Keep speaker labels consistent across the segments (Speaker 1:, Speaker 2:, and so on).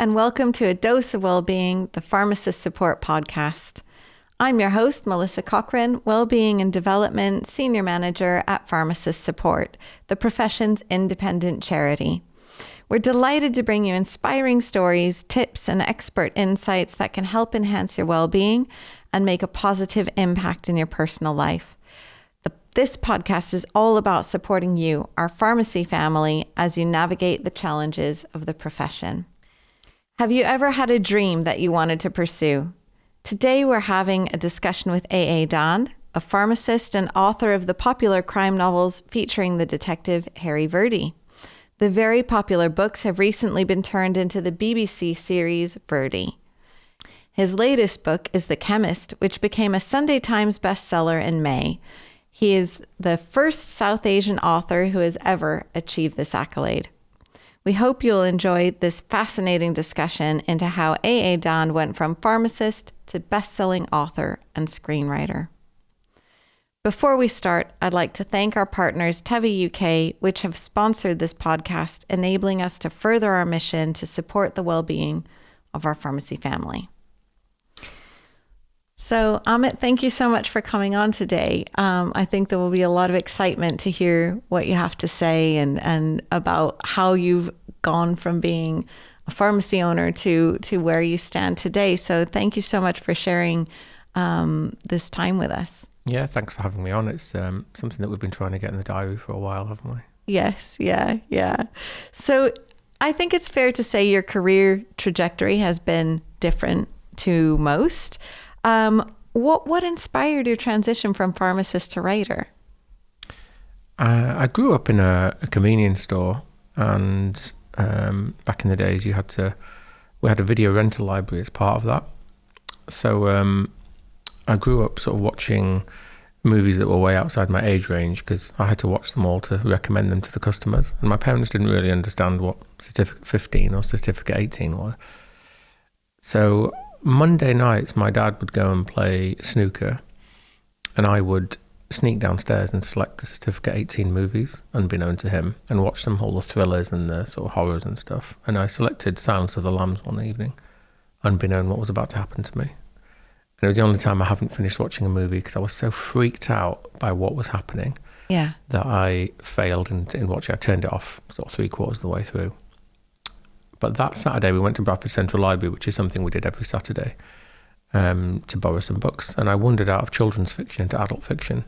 Speaker 1: and welcome to A Dose of Wellbeing, the Pharmacist Support Podcast. I'm your host, Melissa Cochran, Wellbeing and Development Senior Manager at Pharmacist Support, the profession's independent charity. We're delighted to bring you inspiring stories, tips, and expert insights that can help enhance your well-being and make a positive impact in your personal life. This podcast is all about supporting you, our pharmacy family, as you navigate the challenges of the profession. Have you ever had a dream that you wanted to pursue? Today, we're having a discussion with AA Dhand, a pharmacist and author of the popular crime novels featuring the detective Harry Virdee. The very popular books have recently been turned into the BBC series Virdee. His latest book is The Chemist, which became a Sunday Times bestseller in May. He is the first South Asian author who has ever achieved this accolade. We hope you'll enjoy this fascinating discussion into how AA Dhand went from pharmacist to best-selling author and screenwriter. Before we start, I'd like to thank our partners Teva UK, which have sponsored this podcast, enabling us to further our mission to support the well-being of our pharmacy family. So Amit, thank you so much for coming on today. I think there will be a lot of excitement to hear what you have to say and about how you've gone from being a pharmacy owner to where you stand today. So thank you so much for sharing this time with us.
Speaker 2: Yeah, thanks for having me on. It's something that we've been trying to get in the diary for a while, haven't we?
Speaker 1: Yes, yeah. So I think it's fair to say your career trajectory has been different to most. What inspired your transition from pharmacist to writer?
Speaker 2: I grew up in a convenience store, and back in the days we had a video rental library as part of that. So I grew up sort of watching movies that were way outside my age range because I had to watch them all to recommend them to the customers. And my parents didn't really understand what Certificate 15 or Certificate 18 were. So Monday nights, my dad would go and play snooker, and I would sneak downstairs and select the Certificate 18 movies, unbeknown to him, and watch them, all the thrillers and the sort of horrors and stuff. And I selected Silence of the Lambs one evening, unbeknown what was about to happen to me. And it was the only time I haven't finished watching a movie because I was so freaked out by what was happening that I failed in watching. I turned it off sort of 3/4 of the way through. But that Saturday we went to Bradford Central Library, which is something we did every Saturday, to borrow some books. And I wandered out of children's fiction into adult fiction.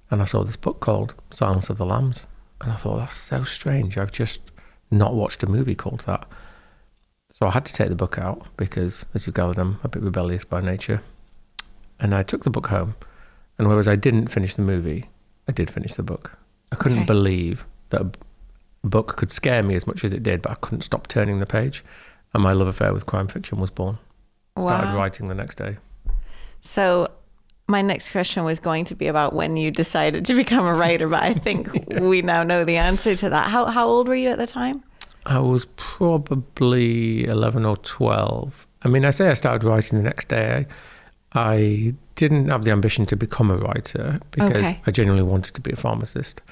Speaker 2: And I saw this book called Silence of the Lambs. And I thought, that's so strange. I've just not watched a movie called that. So I had to take the book out because, as you've gathered, I'm a bit rebellious by nature. And I took the book home. And whereas I didn't finish the movie, I did finish the book. I couldn't believe that a book could scare me as much as it did, but I couldn't stop turning the page, and my love affair with crime fiction was born. Started writing the next day.
Speaker 1: So my next question was going to be about when you decided to become a writer, but I think we now know the answer to that. How old were you at the time?
Speaker 2: I was probably 11 or 12. I mean, I say I started writing the next day. I didn't have the ambition to become a writer because I genuinely wanted to be a pharmacist.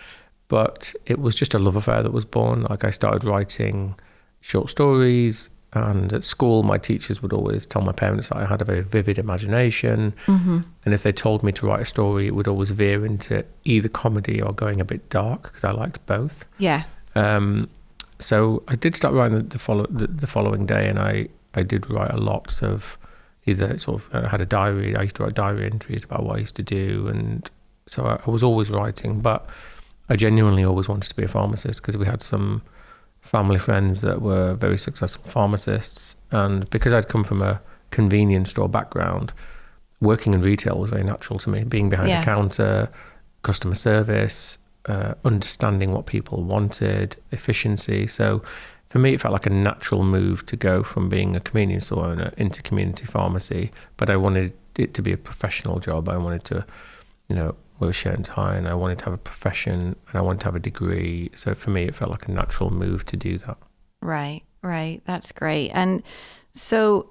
Speaker 2: But it was just a love affair that was born. Like, I started writing short stories, and at school my teachers would always tell my parents that I had a very vivid imagination. Mm-hmm. And if they told me to write a story, it would always veer into either comedy or going a bit dark because I liked both. Yeah. So I did start writing the following day, and I did write a lot of either sort of I had a diary. I used to write diary entries about what I used to do, and so I was always writing, but I genuinely always wanted to be a pharmacist because we had some family friends that were very successful pharmacists. And because I'd come from a convenience store background, working in retail was very natural to me. Being behind the counter, customer service, understanding what people wanted, efficiency. So for me, it felt like a natural move to go from being a convenience store owner into community pharmacy. But I wanted it to be a professional job. I wanted to, wear a shirt and tie, and I wanted to have a profession, and I wanted to have a degree. So for me, it felt like a natural move to do that.
Speaker 1: Right. That's great. And so,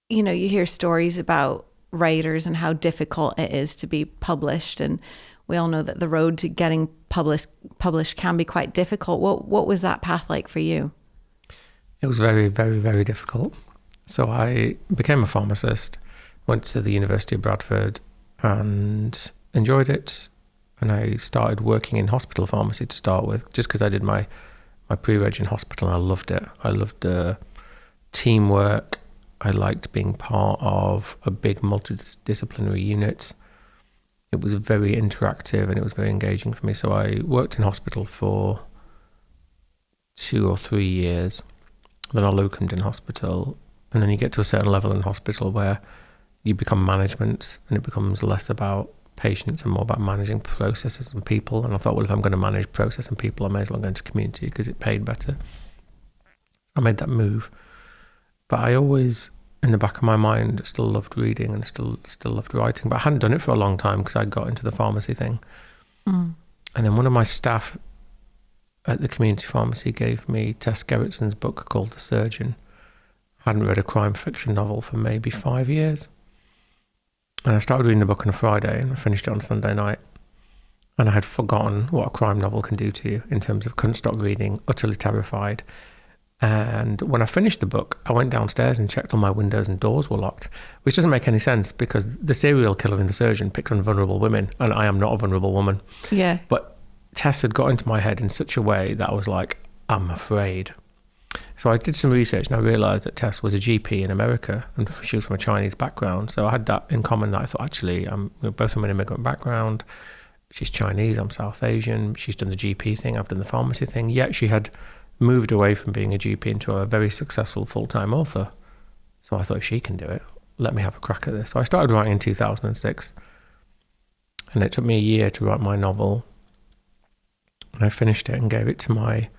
Speaker 1: you hear stories about writers and how difficult it is to be published. And we all know that the road to getting published can be quite difficult. What was that path like for you?
Speaker 2: It was very, very, very difficult. So I became a pharmacist, went to the University of Bradford and enjoyed it. And I started working in hospital pharmacy to start with, just because I did my pre-reg in hospital and I loved it. I loved the teamwork. I liked being part of a big multidisciplinary unit. It was very interactive and it was very engaging for me. So I worked in hospital for 2 or 3 years. Then I locumed in hospital. And then you get to a certain level in hospital where you become management and it becomes less about patients and more about managing processes and people. And I thought, well, if I'm going to manage process and people, I may as well go into community because it paid better. I made that move. But I always, in the back of my mind, still loved reading and still loved writing. But I hadn't done it for a long time because I got into the pharmacy thing. And then one of my staff at the community pharmacy gave me Tess Gerritson's book called The Surgeon. I hadn't read a crime fiction novel for maybe 5 years. And I started reading the book on a Friday and I finished it on Sunday night. And I had forgotten what a crime novel can do to you in terms of couldn't stop reading, utterly terrified. And when I finished the book, I went downstairs and checked all my windows and doors were locked, which doesn't make any sense because the serial killer in The Surgeon picks on vulnerable women and I am not a vulnerable woman.
Speaker 1: Yeah.
Speaker 2: But Tess had got into my head in such a way that I was like, I'm afraid. So I did some research and I realised that Tess was a GP in America and she was from a Chinese background. So I had that in common that I thought, actually, we're both from an immigrant background. She's Chinese, I'm South Asian. She's done the GP thing, I've done the pharmacy thing. Yet she had moved away from being a GP into a very successful full-time author. So I thought, if she can do it, let me have a crack at this. So I started writing in 2006 and it took me a year to write my novel. And I finished it and gave it to I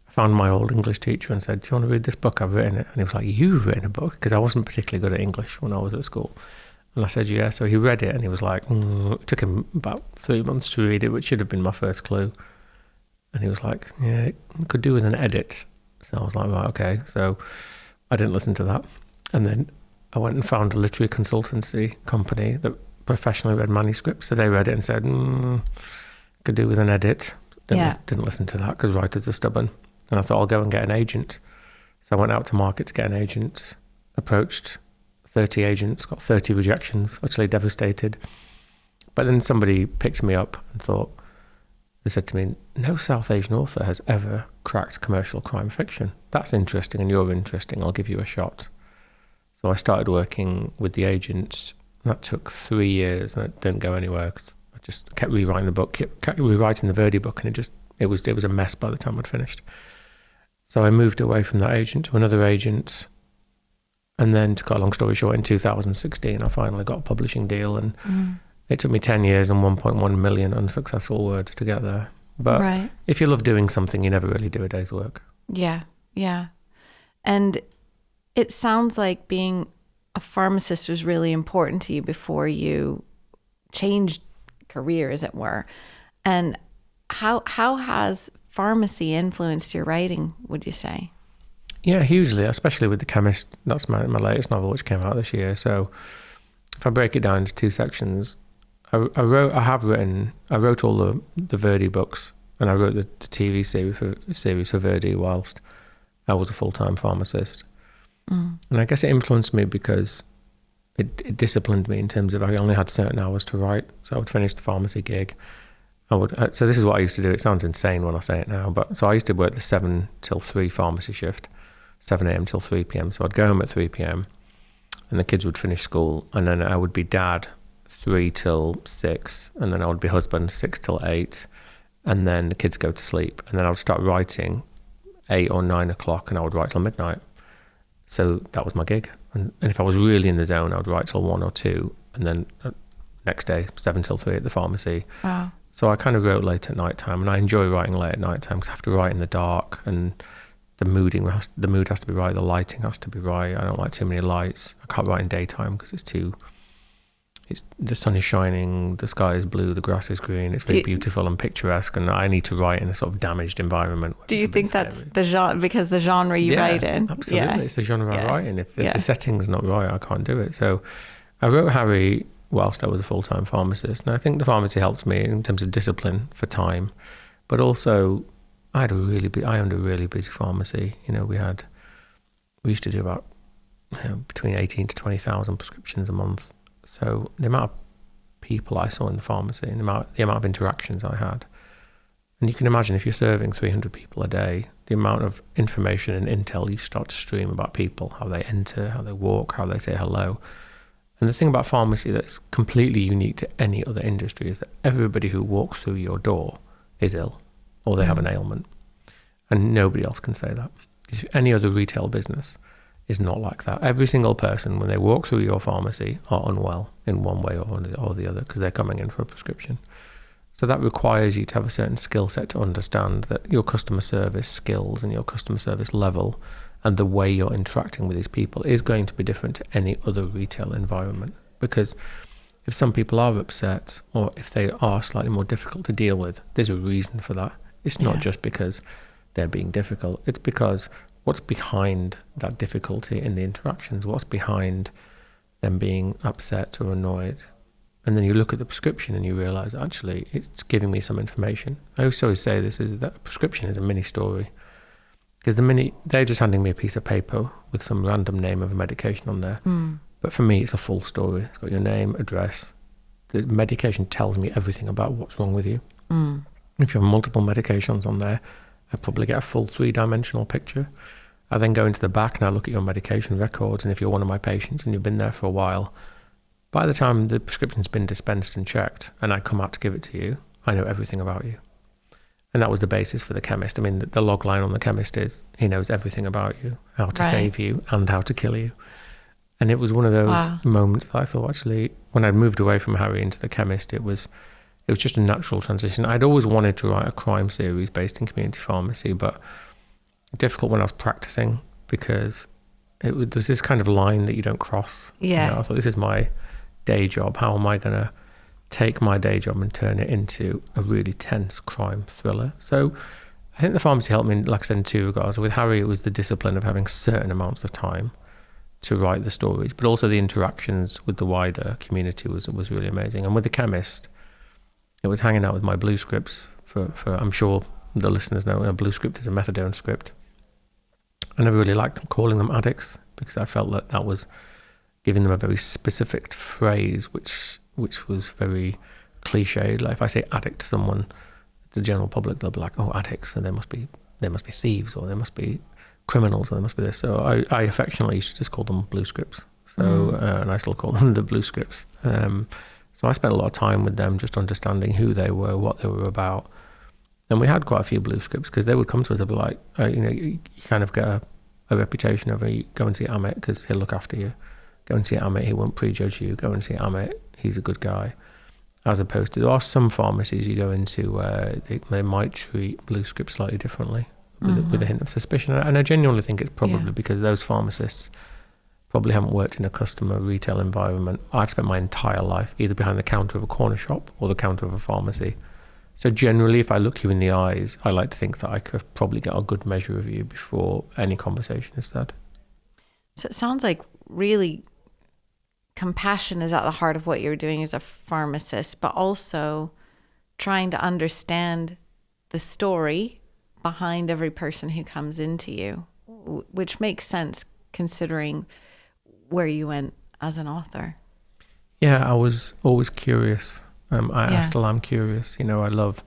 Speaker 2: found my old English teacher and said, do you want to read this book? I've written it. And he was like, you've written a book? Because I wasn't particularly good at English when I was at school. And I said, yeah. So he read it and he was like, it took him about 3 months to read it, which should have been my first clue. And he was like, yeah, it could do with an edit. So I was like, right, okay. So I didn't listen to that. And then I went and found a literary consultancy company that professionally read manuscripts. So they read it and said, could do with an edit. Didn't listen to that because writers are stubborn. And I thought, I'll go and get an agent. So I went out to market to get an agent, approached 30 agents, got 30 rejections, utterly devastated. But then somebody picked me up and they said to me, no South Asian author has ever cracked commercial crime fiction. That's interesting and you're interesting. I'll give you a shot. So I started working with the agents. That took 3 years and it didn't go anywhere because I just kept rewriting the book, kept rewriting the Virdee book, and it was a mess by the time I'd finished. So I moved away from that agent to another agent. And then, to cut a long story short, in 2016, I finally got a publishing deal. And it took me 10 years and 1.1 million unsuccessful words to get there. But if you love doing something, you never really do a day's work.
Speaker 1: Yeah, yeah. And it sounds like being a pharmacist was really important to you before you changed career, as it were. And how has pharmacy influenced your writing, would you say?
Speaker 2: Yeah, hugely, especially with The Chemist. That's my latest novel, which came out this year. So if I break it down into 2 sections, I wrote all the Virdee books, and I wrote the TV series for Virdee whilst I was a full-time pharmacist. And I guess it influenced me because it disciplined me in terms of I only had certain hours to write. So I would finish the pharmacy gig. So this is what I used to do. It sounds insane when I say it now, but so I used to work the 7 till 3 pharmacy shift, 7 a.m. till 3 p.m. So I'd go home at 3 p.m. and the kids would finish school, and then I would be dad 3 till 6, and then I would be husband 6 till 8, and then the kids go to sleep, and then I would start writing 8 or 9 o'clock, and I would write till midnight. So that was my gig. And if I was really in the zone, I would write till 1 or 2, and then next day 7 till 3 at the pharmacy.
Speaker 1: Wow.
Speaker 2: So I kind of wrote late at night time, and I enjoy writing late at night time because I have to write in the dark, and the mood has to be right, the lighting has to be right. I don't like too many lights. I can't write in daytime because the sun is shining, the sky is blue, the grass is green. It's very beautiful and picturesque, and I need to write in a sort of damaged environment.
Speaker 1: Do you think that's the genre, because the genre you write in?
Speaker 2: Absolutely. Yeah. It's the genre I write in. If the setting's not right, I can't do it. So I wrote Harry whilst I was a full-time pharmacist, and I think the pharmacy helped me in terms of discipline for time, but also I owned a really busy pharmacy. You know, we had we used to do about between 18 to 20,000 prescriptions a month. So the amount of people I saw in the pharmacy and the amount of interactions I had. And you can imagine if you're serving 300 people a day, the amount of information and intel you start to stream about people, how they enter, how they walk, how they say hello. And the thing about pharmacy that's completely unique to any other industry is that everybody who walks through your door is ill or they have an ailment. And nobody else can say that. Any other retail business is not like that. Every single person, when they walk through your pharmacy, are unwell in one way or the other because they're coming in for a prescription. So that requires you to have a certain skill set to understand that your customer service skills and your customer service level and the way you're interacting with these people is going to be different to any other retail environment. Because if some people are upset or if they are slightly more difficult to deal with, there's a reason for that. It's not just because they're being difficult. It's because what's behind that difficulty in the interactions, what's behind them being upset or annoyed. And then you look at the prescription and you realise, actually, it's giving me some information. I always say this, is that a prescription is a mini story. Because they're just handing me a piece of paper with some random name of a medication on there. But for me, it's a full story. It's got your name, address. The medication tells me everything about what's wrong with you. If you have multiple medications on there, I probably get a full 3-dimensional picture. I then go into the back and I look at your medication records. And if you're one of my patients and you've been there for a while, by the time the prescription's been dispensed and checked and I come out to give it to you, I know everything about you. And that was the basis for the chemist. I mean, the log line on the chemist is he knows everything about you, how to save you and how to kill you. And it was one of those moments that I thought, actually, when I moved away from Harry into the chemist, it was just a natural transition. I'd always wanted to write a crime series based in community pharmacy, but difficult when I was practicing because there's this kind of line that you don't cross. I thought, this is my day job. How am I going to take my day job and turn it into a really tense crime thriller? So I think the pharmacy helped me, like I said, in two regards. With Harry, it was the discipline of having certain amounts of time to write the stories, but also the interactions with the wider community was really amazing. And with the chemist, it was hanging out with my blue scripts for I'm sure the listeners know a blue script is a methadone script. I never really liked calling them addicts because I felt that was giving them a very specific phrase which was very cliched. Like if I say addict to someone, the general public, they'll be like, oh, addicts, so they must be thieves, or they must be criminals, or they must be this. So I affectionately used to just call them blue scripts. So and I still call them the blue scripts. So I spent a lot of time with them just understanding who they were, what they were about. And we had quite a few blue scripts because they would come to us and be like, you kind of get a reputation of go and see Amit because he'll look after you. Go and see Amit, he won't prejudge you. Go and see Amit, he's a good guy. As opposed to, there are some pharmacies you go into where they might treat blue scripts slightly differently with a hint of suspicion. And I genuinely think it's probably because those pharmacists probably haven't worked in a customer retail environment. I've spent my entire life either behind the counter of a corner shop or the counter of a pharmacy. So generally, if I look you in the eyes, I like to think that I could probably get a good measure of you before any conversation is said.
Speaker 1: So it sounds like really compassion is at the heart of what you're doing as a pharmacist, but also trying to understand the story behind every person who comes into you, which makes sense considering where you went as an author.
Speaker 2: Yeah, I was always curious. I still am curious. I love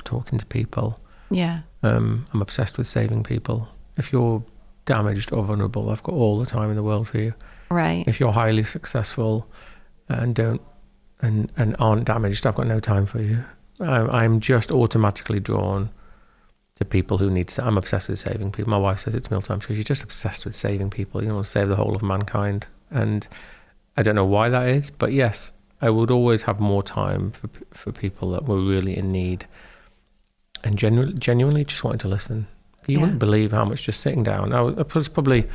Speaker 2: talking to people. Yeah. I'm obsessed with saving people. If you're damaged or vulnerable, I've got all the time in the world for you. Right. If you're highly successful and aren't damaged, I've got no time for you. I'm just automatically drawn to people who need to. I'm obsessed with saving people. My wife says it to me all the time. She's just obsessed with saving people. Want to save the whole of mankind. And I don't know why that is, but yes, I would always have more time for people that were really in need and genuinely just wanted to listen. You wouldn't believe how much just sitting down. Now, it was probably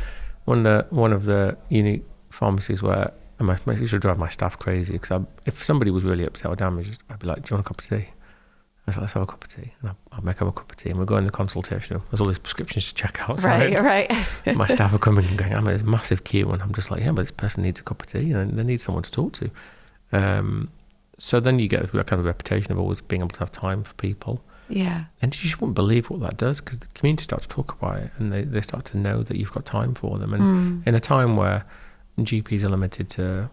Speaker 2: one of the unique pharmacies where I used to drive my staff crazy because if somebody was really upset or damaged, I'd be like, do you want a cup of tea? I was like, let's have a cup of tea. And I'd make them a cup of tea and we'll go in the consultation room. There's all these prescriptions to check outside. Right. My staff are coming and going, there's a massive queue. And I'm just like, yeah, but this person needs a cup of tea and they need someone to talk to. So then you get that kind of reputation of always being able to have time for people.
Speaker 1: Yeah.
Speaker 2: And you just wouldn't believe what that does, because the community starts to talk about it, and they start to know that you've got time for them. And in a time where GPs are limited to,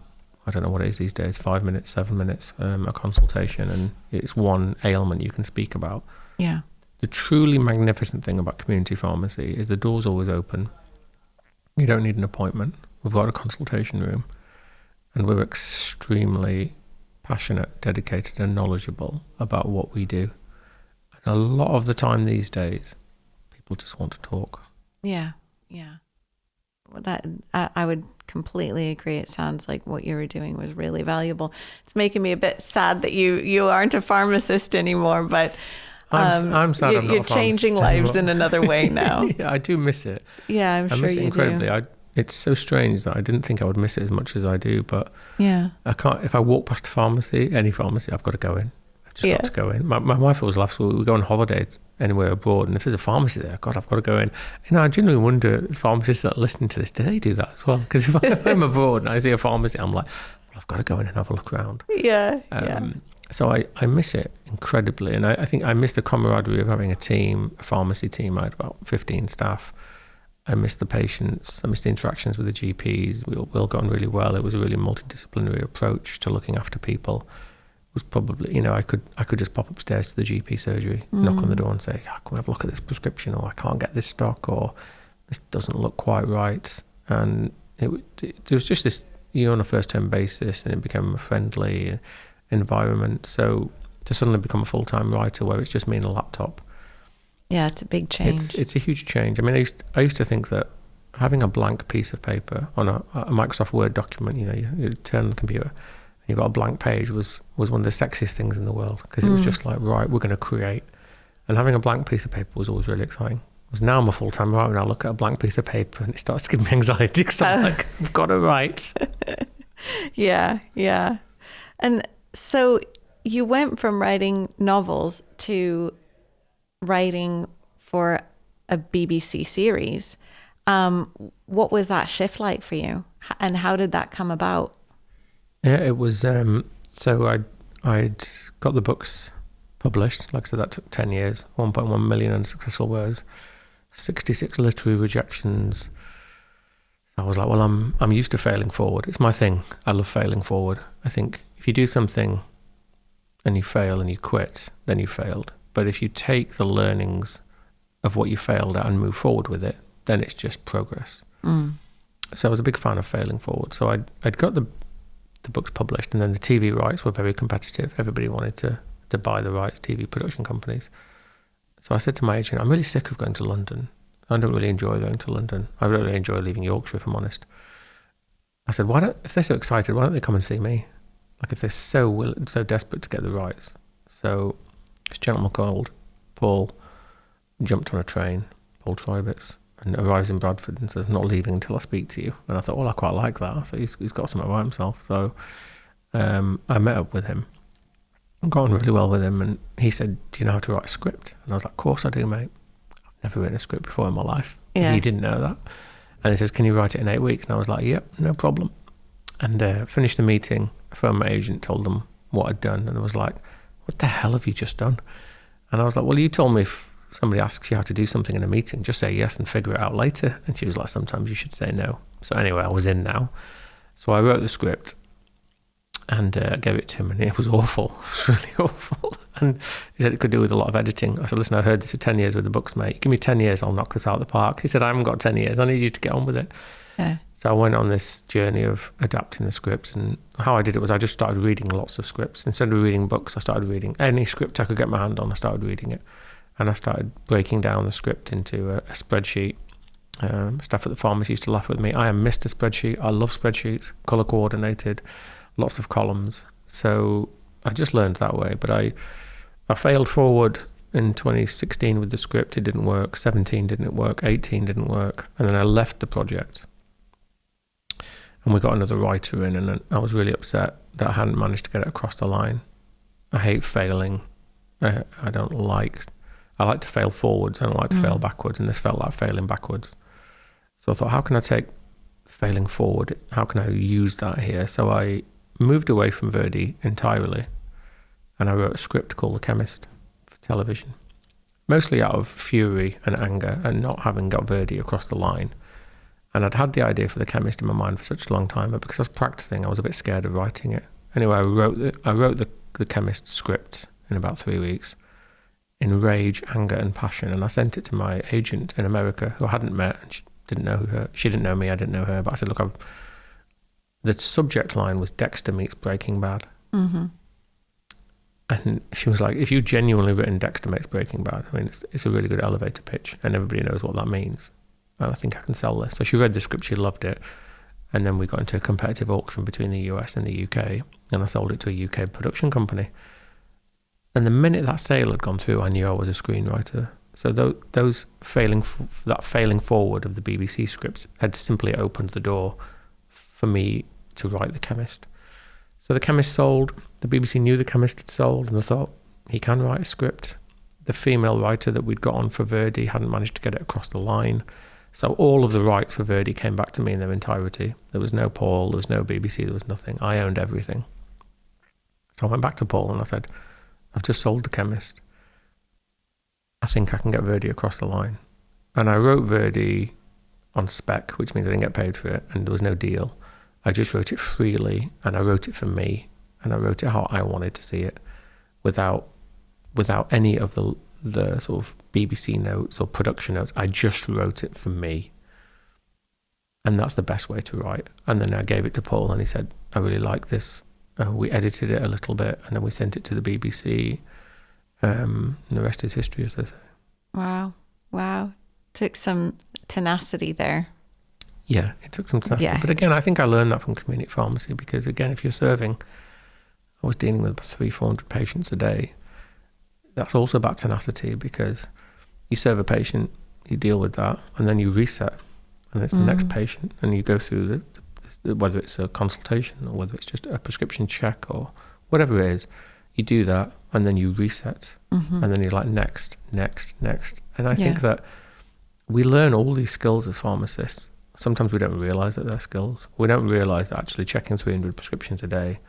Speaker 2: I don't know what it is these days, 5 minutes, 7 minutes, a consultation, and it's one ailment you can speak about.
Speaker 1: Yeah.
Speaker 2: The truly magnificent thing about community pharmacy is the door's always open. You don't need an appointment. We've got a consultation room, and we're extremely passionate, dedicated, and knowledgeable about what we do. And a lot of the time these days, people just want to talk.
Speaker 1: Yeah. Yeah. Well, that I would completely agree. It sounds like what you were doing was really valuable. It's making me a bit sad that you aren't a pharmacist anymore, but
Speaker 2: I'm sad I'm not
Speaker 1: you're changing lives
Speaker 2: anymore.
Speaker 1: in another way now.
Speaker 2: Yeah, I do miss it.
Speaker 1: Yeah, I'm sure you do.
Speaker 2: I miss it incredibly. It's so strange that I didn't think I would miss it as much as I do, but
Speaker 1: yeah,
Speaker 2: I can't. If I walk past a pharmacy, any pharmacy, I've got to go in. I've just got to go in. My wife always laughs. We go on holiday anywhere abroad, and if there's a pharmacy there, God, I've got to go in. I genuinely wonder, pharmacists that are listening to this, do they do that as well? Because if I'm abroad and I see a pharmacy, I'm like, well, I've got to go in and have a look around.
Speaker 1: Yeah,
Speaker 2: So I miss it incredibly, and I think I miss the camaraderie of having a pharmacy team. I had about 15 staff. I miss the patients. I miss the interactions with the GPs. We all got on really well. It was a really multidisciplinary approach to looking after people. It was probably, I could just pop upstairs to the GP surgery, knock on the door and say, can we have a look at this prescription, or I can't get this stock, or this doesn't look quite right. And it was just this, on a first-term basis, and it became a friendly environment. So to suddenly become a full-time writer where it's just me and a laptop,
Speaker 1: yeah, it's a big change.
Speaker 2: It's a huge change. I mean, I used to think that having a blank piece of paper on a Microsoft Word document, you turn the computer and you've got a blank page was one of the sexiest things in the world, because it was just like, right, we're going to create. And having a blank piece of paper was always really exciting. Because now I'm a full-time writer and I look at a blank piece of paper and it starts to give me anxiety, because I'm like, I've got to write.
Speaker 1: Yeah. And so you went from writing novels to writing for a BBC series. What was that shift like for you, and how did that come about?
Speaker 2: Yeah, it was. So I'd got the books published. Like I said, that took 10 years, 1.1 million unsuccessful words, 66 literary rejections. So I was like, well, I'm used to failing forward. It's my thing. I love failing forward. I think if you do something and you fail and you quit, then you failed. But if you take the learnings of what you failed at and move forward with it, then it's just progress. So I was a big fan of failing forward. So I'd got the books published, and then the TV rights were very competitive. Everybody wanted to buy the rights, TV production companies. So I said to my agent, I'm really sick of going to London. I don't really enjoy going to London. I don't really enjoy leaving Yorkshire, if I'm honest. I said, if they're so excited, why don't they come and see me? Like, if they're so desperate to get the rights. So this gentleman called Paul jumped on a train, Paul Tribitz, and arrives in Bradford and says, not leaving until I speak to you. And I thought, well, I quite like that. I thought he's got something about himself. So I met up with him. I got on really well with him, and he said, do you know how to write a script? And I was like, of course I do, mate. I've never written a script before in my life. Yeah. He didn't know that. And he says, can you write it in 8 weeks? And I was like, yep, no problem. And finished the meeting, phoned my agent, told them what I'd done, and I was like, what the hell have you just done? And I was like, well, you told me if somebody asks you how to do something in a meeting, just say yes and figure it out later. And she was like, sometimes you should say no. So anyway, I was in now. So I wrote the script and gave it to him, and it was awful. It was really awful. And he said it could do with a lot of editing. I said, listen, I heard this for 10 years with the books, mate. Give me 10 years, I'll knock this out of the park. He said, I haven't got 10 years. I need you to get on with it. Yeah. So I went on this journey of adapting the scripts, and how I did it was I just started reading lots of scripts. Instead of reading books, I started reading any script I could get my hand on. I started reading it, and I started breaking down the script into a spreadsheet. Staff at the pharmacy used to laugh with me. I am Mr. Spreadsheet. I love spreadsheets, color coordinated, lots of columns. So I just learned that way. But I failed forward in 2016 with the script. It didn't work. 17 didn't work. 18 didn't work. And then I left the project. And we got another writer in, and I was really upset that I hadn't managed to get it across the line. I hate failing. I like to fail forwards. I don't like to fail backwards, and this felt like failing backwards. So I thought, how can I take failing forward? How can I use that here? So I moved away from Virdee entirely, and I wrote a script called The Chemist for television. mostly out of fury and anger and not having got Virdee across the line. And I'd had the idea for The Chemist in my mind for such a long time, but because I was practicing, I was a bit scared of writing it. Anyway, I wrote the Chemist script in about 3 weeks, in rage, anger, and passion, and I sent it to my agent in America, who I hadn't met, and she didn't know me, I didn't know her, but I said, look, the subject line was Dexter meets Breaking Bad.
Speaker 1: Mm-hmm.
Speaker 2: And she was like, if you genuinely written Dexter meets Breaking Bad, I mean, it's a really good elevator pitch, and everybody knows what that means. And I think I can sell this. So she read the script, she loved it. And then we got into a competitive auction between the US and the UK, and I sold it to a UK production company. And the minute that sale had gone through, I knew I was a screenwriter. So those failing forward of the BBC scripts had simply opened the door for me to write The Chemist. So The Chemist sold. The BBC knew The Chemist had sold, and they thought, he can write a script. The female writer that we'd got on for Virdee hadn't managed to get it across the line. So all of the rights for Virdee came back to me in their entirety. There was no Paul, there was no BBC, there was nothing. I owned everything. So I went back to Paul and I said, I've just sold The Chemist. I think I can get Virdee across the line. And I wrote Virdee on spec, which means I didn't get paid for it, and there was no deal. I just wrote it freely, and I wrote it for me, and I wrote it how I wanted to see it, without any of the sort of BBC notes or production notes. I just wrote it for me. And that's the best way to write. And then I gave it to Paul, and he said, I really like this. We edited it a little bit, and then we sent it to the BBC. And the rest is history, as they say.
Speaker 1: Wow. Took some tenacity there.
Speaker 2: Yeah, it took some tenacity.
Speaker 1: Yeah.
Speaker 2: But again, I think I learned that from community pharmacy, because again, if you're serving, I was dealing with 300-400 patients a day. That's also about tenacity, because you serve a patient, you deal with that, and then you reset, and it's the next patient, and you go through the whether it's a consultation or whether it's just a prescription check or whatever it is, you do that, and then you reset, and then you're like, next. And I think that we learn all these skills as pharmacists. Sometimes we don't realise that they're skills. We don't realise that actually checking 300 prescriptions a day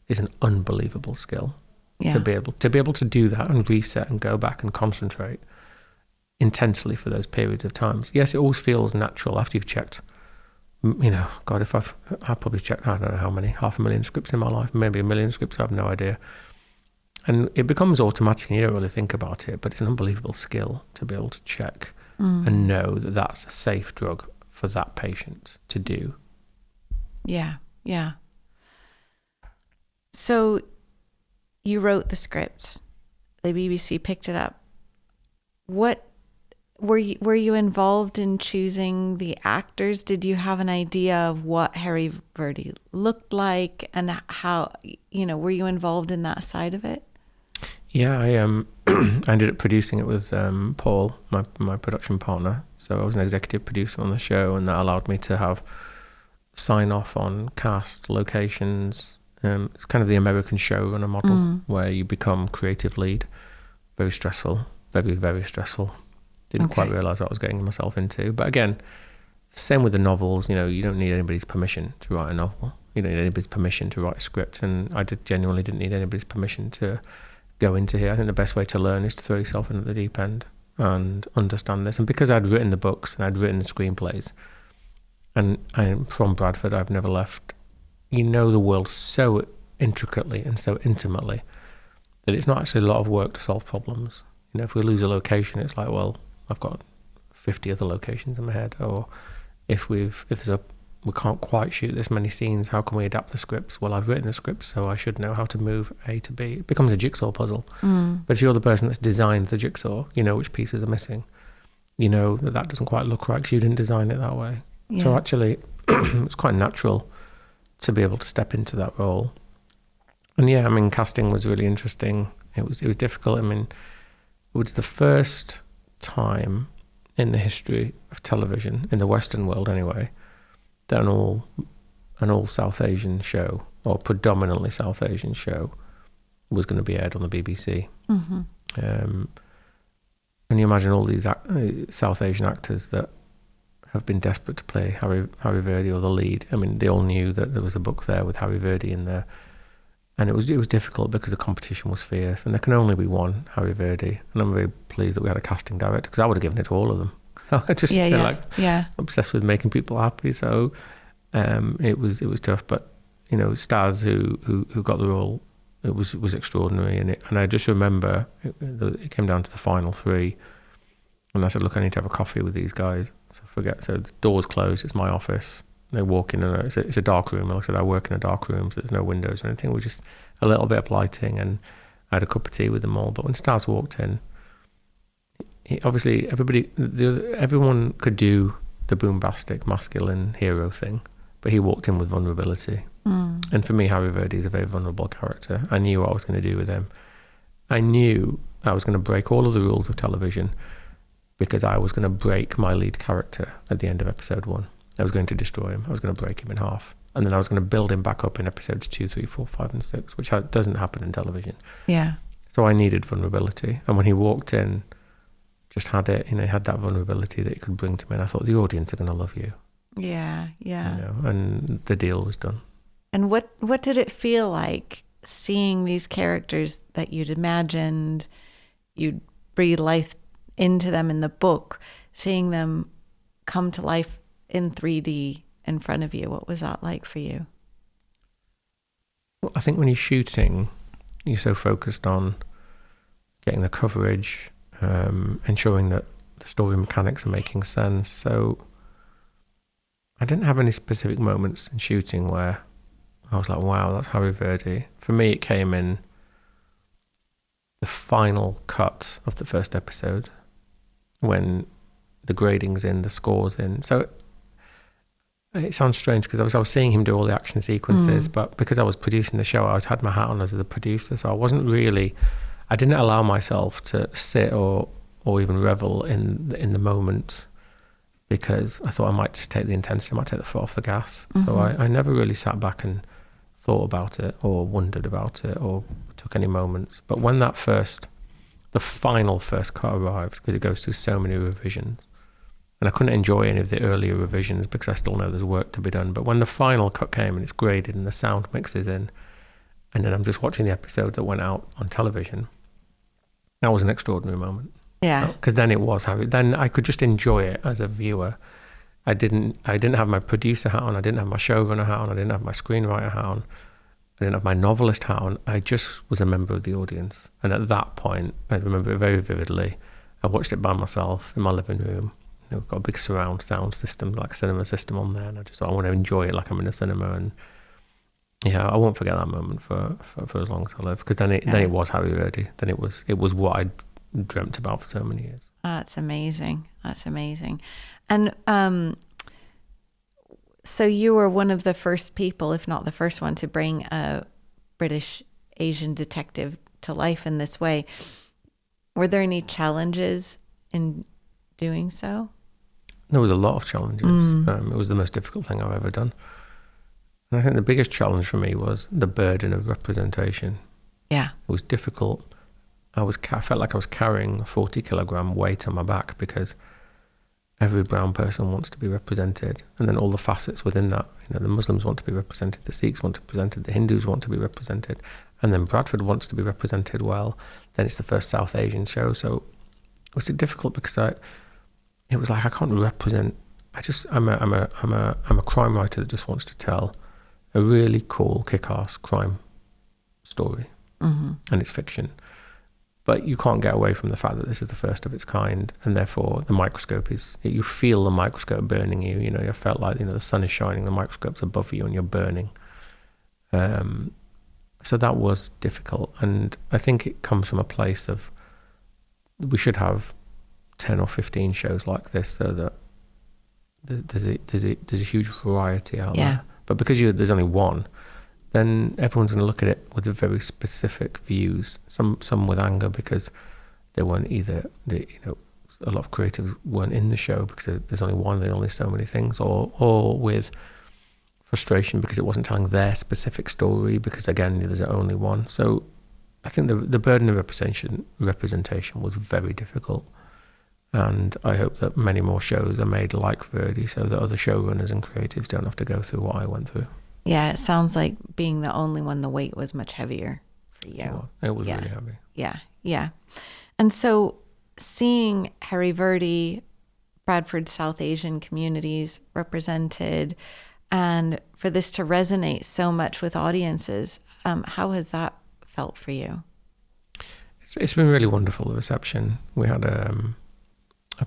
Speaker 2: is an unbelievable skill.
Speaker 1: Yeah.
Speaker 2: To be able to do that and reset and go back and concentrate intensely for those periods of times. Yes, it always feels natural after you've checked, God, if I've probably checked, I don't know how many, 500,000 scripts in my life, maybe 1 million scripts, I have no idea. And it becomes automatic and you don't really think about it, but it's an unbelievable skill to be able to check and know that that's a safe drug for that patient to do.
Speaker 1: Yeah. So you wrote the scripts. The BBC picked it up. What were you involved in choosing the actors? Did you have an idea of what Harry Virdee looked like, and how, were you involved in that side of it?
Speaker 2: Yeah, I ended up producing it with Paul, my production partner. So I was an executive producer on the show, and that allowed me to have sign off on cast, locations. It's kind of the American showrunner model where you become creative lead. Very stressful, very, very stressful. Didn't quite realise what I was getting myself into. But again, same with the novels. You don't need anybody's permission to write a novel. You don't need anybody's permission to write a script. And I genuinely didn't need anybody's permission to go into here. I think the best way to learn is to throw yourself into the deep end and understand this. And because I'd written the books and I'd written the screenplays, and I'm from Bradford, I've never left. You know the world so intricately and so intimately that it's not actually a lot of work to solve problems. If we lose a location, it's like, well, I've got 50 other locations in my head. Or if we can't quite shoot this many scenes, how can we adapt the scripts? Well, I've written the scripts, so I should know how to move A to B. It becomes a jigsaw puzzle. But if you're the person that's designed the jigsaw, you know which pieces are missing. You know that doesn't quite look right because you didn't design it that way. Yeah. So actually, it's quite natural to be able to step into that role. And casting was really interesting. It was difficult. it was the first time in the history of television, in the Western world anyway, that an all South Asian show, or predominantly South Asian show, was going to be aired on the BBC. And you imagine all these South Asian actors that have been desperate to play Harry Virdee or the lead. They all knew that there was a book there with Harry Virdee in there. And it was difficult because the competition was fierce, and there can only be one Harry Virdee. And I'm very pleased that we had a casting director, because I would have given it to all of them. So I just obsessed with making people happy. So it was tough, but Stars who got the role, it was extraordinary, and I just remember it came down to the final 3, and I said, look, I need to have a coffee with these guys. So the doors closed. It's my office. They walk in, and it's a dark room. Like I said, I work in a dark room, so there's no windows or anything. We're just a little bit of lighting, and I had a cup of tea with them all. But when Stars walked in, obviously everyone could do the bombastic masculine hero thing, but he walked in with vulnerability. And for me, Harry Virdee is a very vulnerable character. I knew what I was going to do with him. I knew I was going to break all of the rules of television, because I was going to break my lead character at the end of episode 1. I was going to destroy him. I was going to break him in half. And then I was going to build him back up in episodes 2, 3, 4, 5, and 6, which doesn't happen in television.
Speaker 1: Yeah.
Speaker 2: So I needed vulnerability. And when he walked in, just had it, he had that vulnerability that he could bring to me. And I thought, the audience are going to love you.
Speaker 1: Yeah, yeah.
Speaker 2: And the deal was done.
Speaker 1: And what did it feel like seeing these characters that you'd imagined, you'd breathe life into them in the book, seeing them come to life in 3D in front of you? What was that like for you?
Speaker 2: Well, I think when you're shooting, you're so focused on getting the coverage, ensuring that the story mechanics are making sense. So I didn't have any specific moments in shooting where I was like, wow, that's Harry Virdee. For me, it came in the final cut of the first episode, when the grading's in, the score's in. So it sounds strange, because I was seeing him do all the action sequences, but because I was producing the show, I had my hat on as the producer. So I didn't allow myself to sit or even revel in the moment, because I thought I might just take the intensity, I might take the foot off the gas. So I never really sat back and thought about it or wondered about it or took any moments. But when the final first cut arrived, because it goes through so many revisions, and I couldn't enjoy any of the earlier revisions because I still know there's work to be done. But when the final cut came and it's graded and the sound mixes in, and then I'm just watching the episode that went out on television, that was an extraordinary moment.
Speaker 1: Yeah.
Speaker 2: Because then it was Harry. Then I could just enjoy it as a viewer. I didn't have my producer hat on. I didn't have my showrunner hat on. I didn't have my screenwriter hat on. I didn't have my novelist hat on. I just was a member of the audience. And at that point, I remember it very vividly. I watched it by myself in my living room. We've got a big surround sound system, like a cinema system on there. And I just thought, I want to enjoy it like I'm in a cinema. And yeah, I won't forget that moment for as long as I live. Because then it was Harry Virdee. Then it was what I dreamt about for so many years.
Speaker 1: That's amazing. That's amazing. And so you were one of the first people, if not the first one, to bring a British Asian detective to life in this way. Were there any challenges in doing so?
Speaker 2: There was a lot of challenges. It was the most difficult thing I've ever done. And I think the biggest challenge for me was the burden of representation.
Speaker 1: Yeah.
Speaker 2: It was difficult. I felt like I was carrying a 40-kilogram weight on my back, because every brown person wants to be represented, and then all the facets within that. The Muslims want to be represented, the Sikhs want to be represented, the Hindus want to be represented, and then Bradford wants to be represented well. Then it's the first South Asian show, so it was difficult, because it was like I can't represent. I'm a crime writer that just wants to tell a really cool, kick-ass crime story, and it's fiction. But you can't get away from the fact that this is the first of its kind, and therefore the microscope you feel the microscope burning you. You felt like the sun is shining, the microscope's above you, and you're burning. So that was difficult, and I think it comes from a place of we should have 10 or 15 shows like this, so that there's a huge variety out there. But because there's only one, then everyone's going to look at it with very specific views. Some with anger because they weren't either. A lot of creatives weren't in the show because there's only one. There's only so many things, or with frustration because it wasn't telling their specific story. Because again, there's only one. So I think the burden of representation was very difficult, and I hope that many more shows are made like Virdee, so that other showrunners and creatives don't have to go through what I went through.
Speaker 1: Yeah, it sounds like being the only one, the weight was much heavier for you.
Speaker 2: It was really heavy.
Speaker 1: Yeah. And so seeing Harry Virdee, Bradford South Asian communities represented, and for this to resonate so much with audiences, how has that felt for you?
Speaker 2: It's been really wonderful, the reception. We had a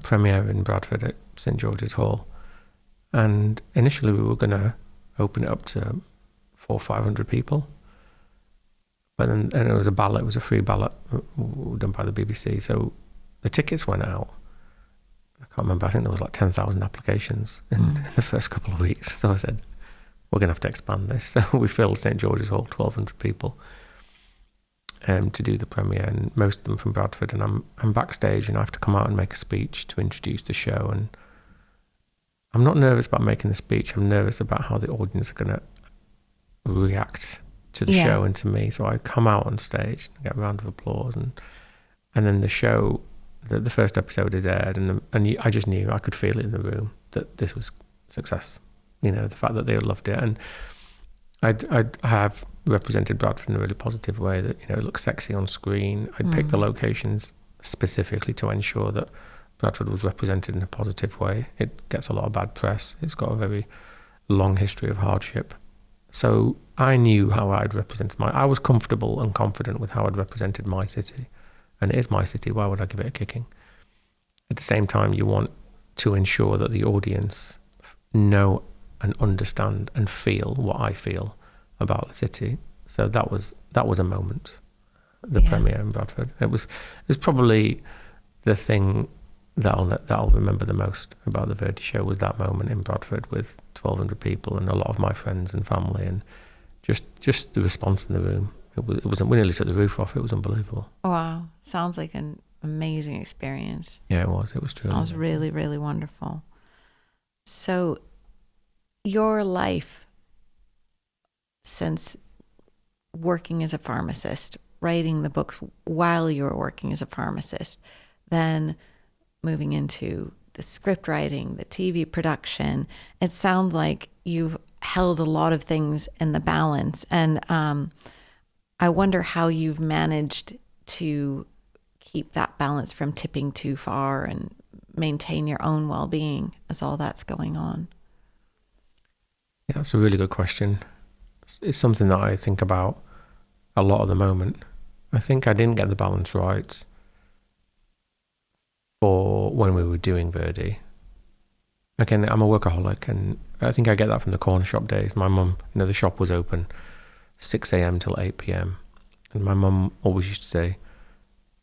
Speaker 2: premiere in Bradford at St George's Hall, and initially we were going to open it up to 400 or 500 people, but then and it was a ballot. It was a free ballot done by the BBC. So the tickets went out. I can't remember. I think there was like 10,000 applications in the first couple of weeks. So I said, we're going to have to expand this. So we filled St George's Hall, 1,200 people, to do the premiere, and most of them from Bradford. And I'm backstage, and I have to come out and make a speech to introduce the show. And I'm not nervous about making the speech. I'm nervous about how the audience are going to react to the show and to me. So I come out on stage and get a round of applause, and then the show, the first episode is aired, and I just knew, I could feel it in the room that this was success. You know, the fact that they loved it, and I have represented Bradford in a really positive way. That, you know, it looks sexy on screen. I'd picked the locations specifically to ensure that Bradford was represented in a positive way. It gets a lot of bad press. It's got a very long history of hardship. So I knew how I'd represented I was comfortable and confident with how I'd represented my city. And it is my city. Why would I give it a kicking? At the same time, you want to ensure that the audience know and understand and feel what I feel about the city. So that was a moment, the premiere in Bradford. It was probably the thing that I'll remember the most about the Virdee show, was that moment in Bradford with 1,200 people and a lot of my friends and family, and just the response in the room. It was we nearly took the roof off. It was unbelievable.
Speaker 1: Wow, sounds like an amazing experience.
Speaker 2: Yeah, it was. It was true.
Speaker 1: Sounds really, really wonderful. So, your life since working as a pharmacist, writing the books while you were working as a pharmacist, then moving into the script writing, the TV production, it sounds like you've held a lot of things in the balance. And I wonder how you've managed to keep that balance from tipping too far and maintain your own well-being as all that's going on.
Speaker 2: Yeah, that's a really good question. It's something that I think about a lot at the moment. I think I didn't get the balance right for when we were doing Virdee. Again, I'm a workaholic, and I think I get that from the corner shop days. My mum, you know, the shop was open 6 a.m. till 8 p.m. And my mum always used to say,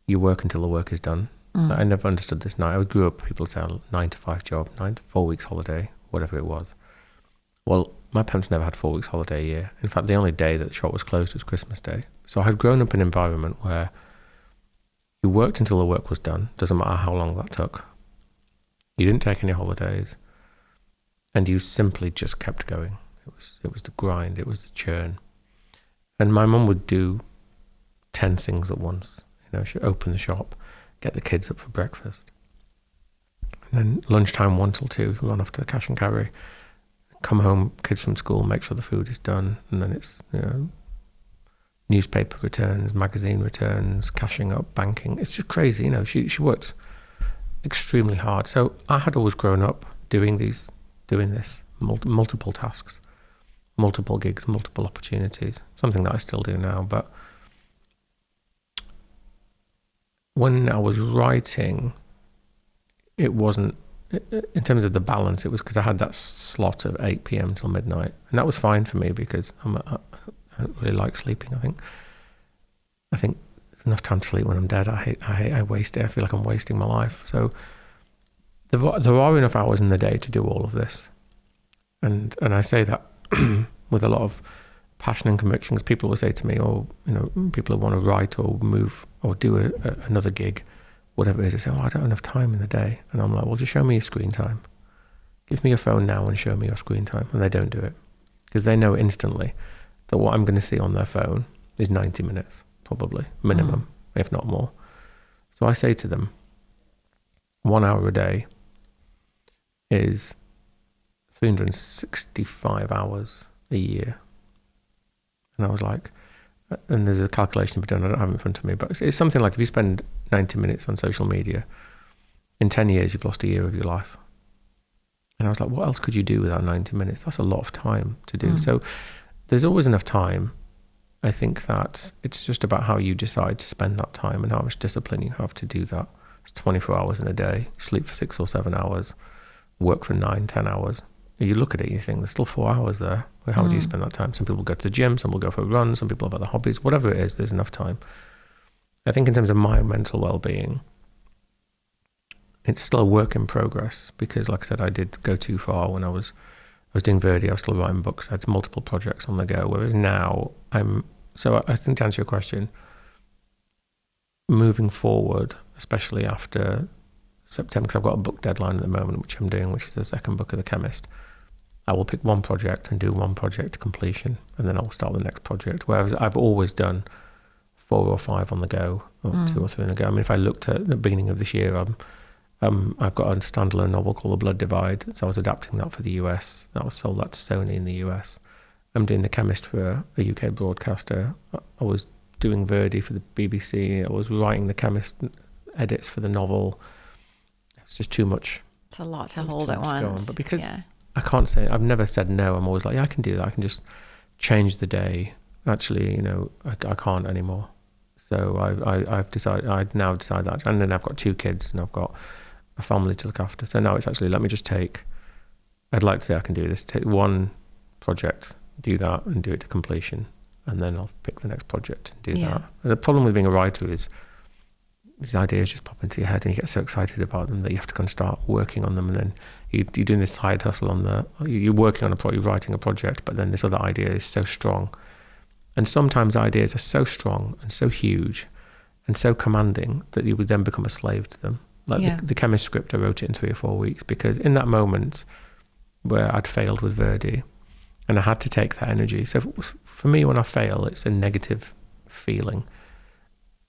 Speaker 2: you work until the work is done. I never understood this. Now, I grew up, people say 9 to 5 job, 9 to 4 weeks holiday, whatever it was. Well, my parents never had 4 weeks holiday a year. In fact, the only day that the shop was closed was Christmas Day. So I had grown up in an environment where you worked until the work was done. Doesn't matter how long that took. You didn't take any holidays, and you simply just kept going. It was the grind. It was the churn. And my mum would do 10 things at once. You know, she'd open the shop, get the kids up for breakfast, and then lunchtime 1 till 2, run off to the cash and carry, come home, kids from school, make sure the food is done, and then it's, you know, newspaper returns, magazine returns, cashing up, banking. It's just crazy, you know. She worked extremely hard. So I had always grown up doing this, multiple tasks, multiple gigs, multiple opportunities. Something that I still do now. But when I was writing, it wasn't, in terms of the balance, it was because I had that slot of 8 p.m. till midnight, and that was fine for me because I don't really like sleeping. I think there's enough time to sleep when I'm dead. I waste it. I feel like I'm wasting my life. So there are enough hours in the day to do all of this, and I say that with a lot of passion and conviction, because people will say to me, "Oh, you know, people who want to write or move or do another gig, whatever it is," they say, "Oh, I don't have enough time in the day." And I'm like, "Well, just show me your screen time. Give me your phone now and show me your screen time." And they don't do it because they know instantly that what I'm going to see on their phone is 90 minutes, probably, minimum, if not more. So I say to them, 1 hour a day is 365 hours a year. And I was like, and there's a calculation to be done, I don't have it in front of me, but it's something like if you spend 90 minutes on social media, in 10 years, you've lost a year of your life. And I was like, what else could you do without 90 minutes? That's a lot of time to do. So there's always enough time. I think that it's just about how you decide to spend that time and how much discipline you have to do that. It's 24 hours in a day, sleep for 6 or 7 hours, work for 9, 10 hours. You look at it, you think there's still 4 hours there. How do you spend that time? Some people go to the gym, some will go for a run, some people have other hobbies, whatever it is, there's enough time. I think in terms of my mental well-being, it's still a work in progress because, like I said, I did go too far when I was doing Virdee. I was still writing books. I had multiple projects on the go, whereas now so I think to answer your question, moving forward, especially after September, because I've got a book deadline at the moment, which I'm doing, which is the second book of The Chemist. I will pick one project and do one project to completion, and then I'll start the next project. Whereas I've always done 4 or 5 on the go, or 2 or 3 on the go. I mean, if I looked at the beginning of this year, I've got a standalone novel called The Blood Divide, so I was adapting that for the US. That was sold that to Sony in the US. I'm doing The Chemist for a UK broadcaster. I was doing Virdee for the BBC. I was writing The Chemist edits for the novel. It's just too much.
Speaker 1: It's a lot to hold at once.
Speaker 2: But because I can't say, I've never said no. I'm always like, yeah, I can do that. I can just change the day. Actually, I can't anymore. So I've now decided that. And then I've got 2 kids and I've got a family to look after. So now it's actually, let me just I'd like to say I can do this, take one project, do that and do it to completion. And then I'll pick the next project and do that. And the problem with being a writer is these ideas just pop into your head and you get so excited about them that you have to kind of start working on them. And then you're doing this side hustle you're working on you're writing a project, but then this other idea is so strong. And sometimes ideas are so strong and so huge and so commanding that you would then become a slave to them. Like the Chemist script, I wrote it in 3 or 4 weeks because in that moment where I'd failed with Virdee and I had to take that energy. So for me, when I fail, it's a negative feeling.